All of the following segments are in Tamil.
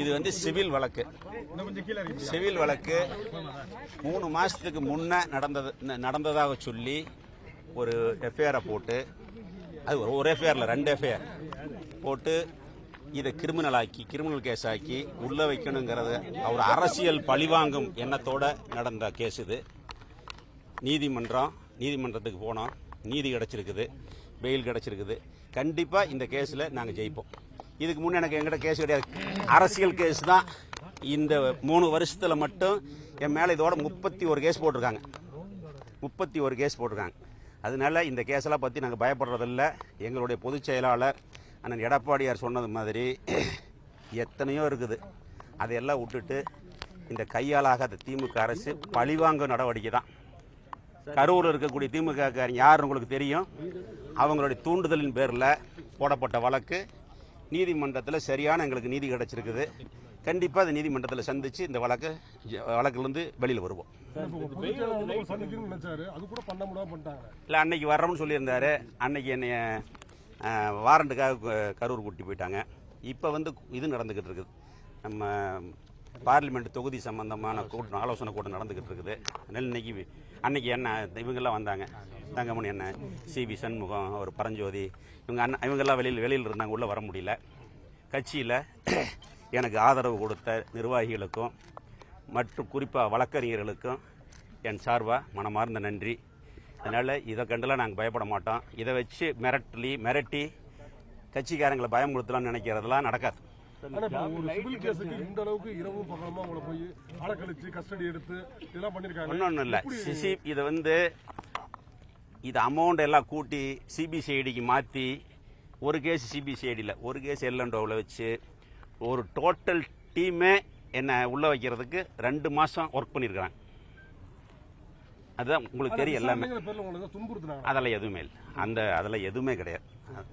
இது வந்து சிவில் வழக்கு. சிவில் வழக்கு 3 மாசத்துக்கு முன்ன நடந்ததாக சொல்லி ஒரு எஃப்ஐஆரை போட்டு, அது ஒரு எஃப்ஐஆரில் 2 எஃப்ஐஆர் போட்டு இதை கிரிமினல் கேஸ் ஆக்கி உள்ள வைக்கணுங்கிறத ஒரு அரசியல் பழிவாங்கும் எண்ணத்தோட நடந்த கேஸ் இது. நீதிமன்றத்துக்கு போனோம், நீதி கிடைச்சிருக்குது, பெயில் கிடைச்சிருக்குது. கண்டிப்பாக இந்த கேஸில் நாங்கள் ஜெயிப்போம். இதுக்கு முன்னே எனக்கு எங்கிட்ட கேஸ் கிடையாது, அரசியல் கேஸ் தான். இந்த 3 வருஷத்தில் மட்டும் என் மேலே இதோட 31 கேஸ் போட்டிருக்காங்க. 31 கேஸ் போட்டிருக்காங்க. அதனால இந்த கேஸெல்லாம் பற்றி நாங்கள் பயப்படுறதில்ல. எங்களுடைய பொதுச் செயலாளர் அண்ணன் எடப்பாடியார் சொன்னது மாதிரி எத்தனையோ இருக்குது, அதையெல்லாம் விட்டுட்டு இந்த கையாளாகாத திமுக அரசு பழிவாங்க நடவடிக்கை தான். கரூரில் இருக்கக்கூடிய திமுக யார் உங்களுக்கு தெரியும். அவங்களுடைய தூண்டுதலின் பேரில் போடப்பட்ட வழக்கு நீதிமன்றத்தில் சரியான எங்களுக்கு நீதி கிடைச்சிருக்குது. கண்டிப்பாக அது நீதிமன்றத்தில் சந்தித்து இந்த வழக்கிலிருந்து வெளியில் வருவோம். இல்லை, அன்னைக்கு வர்றோம்னு சொல்லியிருந்தாரு. அன்னைக்கு என்னைய வாரண்டுக்காக கரூர் கூட்டி போயிட்டாங்க. இப்போ வந்து இது நடந்துக்கிட்டு இருக்குது, நம்ம பார்லிமெண்ட் தொகுதி சம்பந்தமான ஆலோசனை கூட்டம் நடந்துக்கிட்டு இருக்குது. அதனால் அன்னைக்கு என்ன இவங்கெல்லாம் வந்தாங்க, தங்கமணி என்ன, சிபி சண்முகம், ஒரு பரஞ்சோதி, இவங்கெல்லாம் வெளியில் இருந்தாங்க, உள்ளே வர முடியல. கட்சியில் எனக்கு ஆதரவு கொடுத்த நிர்வாகிகளுக்கும் மற்றும் குறிப்பாக வழக்கறிஞர்களுக்கும் என் சார்பாக மனமார்ந்த நன்றி. அதனால் இதை கண்டுலாம் நாங்கள் பயப்பட மாட்டோம். இதை வச்சு மிரட்டி கட்சிக்காரங்களை பயமுறுத்தலாம்னு நினைக்கிறதெல்லாம் நடக்காது. ஒன்றும் இல்லை, இதை வந்து இது அமௌண்ட் எல்லாம் கூட்டி சிபிசிஐடிக்கு மாற்றி ஒரு கேஸ் சிபிசிஐடியில் ஒரு கேஸ் எல்என்டோவில் வச்சு ஒரு டோட்டல் டீமே என்னை உள்ள வைக்கிறதுக்கு 2 மாதம் ஒர்க் பண்ணியிருக்கிறாங்க. அதுதான் உங்களுக்கு தெரியும் எல்லாமே. அதெல்லாம் எதுவுமே இல்லை, அதெல்லாம் எதுவுமே கிடையாது.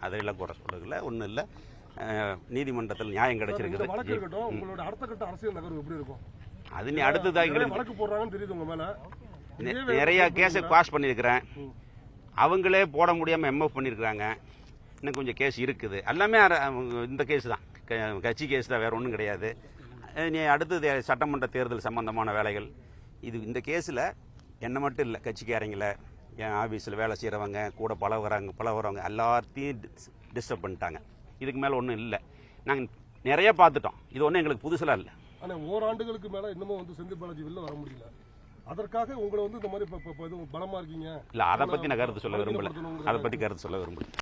அதெல்லாம் கூட சொல்லுறதுல ஒன்றும் இல்லை. நீதிமன்றத்தில் நியாயம் கிடைச்சிருக்குது. அது நீ அடுத்ததாக நிறைய கேஸை பாஸ் பண்ணியிருக்கிறேன். அவங்களே போட முடியாமல் எம்எஃப் பண்ணியிருக்கிறாங்க. இன்னும் கொஞ்சம் கேஸ் இருக்குது. எல்லாமே இந்த கேஸ் தான், கட்சி கேஸ் தான், வேற ஒன்றும் கிடையாது. நீ அடுத்தது சட்டமன்ற தேர்தல் சம்பந்தமான வேலைகள். இந்த கேஸில் என்ன மட்டும் இல்லை, கட்சிக்காரங்கள, என் ஆஃபீஸில் வேலை செய்கிறவங்க, கூட பழகுறவங்க எல்லாத்தையும் டிஸ்டர்ப் பண்ணிட்டாங்க. இதுக்கு மேலே ஒன்றும் இல்லை. நாங்கள் நிறைய பார்த்துட்டோம். இது ஒன்றும் எங்களுக்கு புதுசெல்லாம் இல்லை. ஆனால் ஓராண்டுகளுக்கு மேலே இன்னமும் வந்து செந்தில் பாலாஜி வெளில வர முடியல. அதற்காக உங்களை வந்து இந்த மாதிரி பலமாக இருக்கீங்க. இல்லை, அதை பற்றி நான் கருத்து சொல்ல விரும்பல.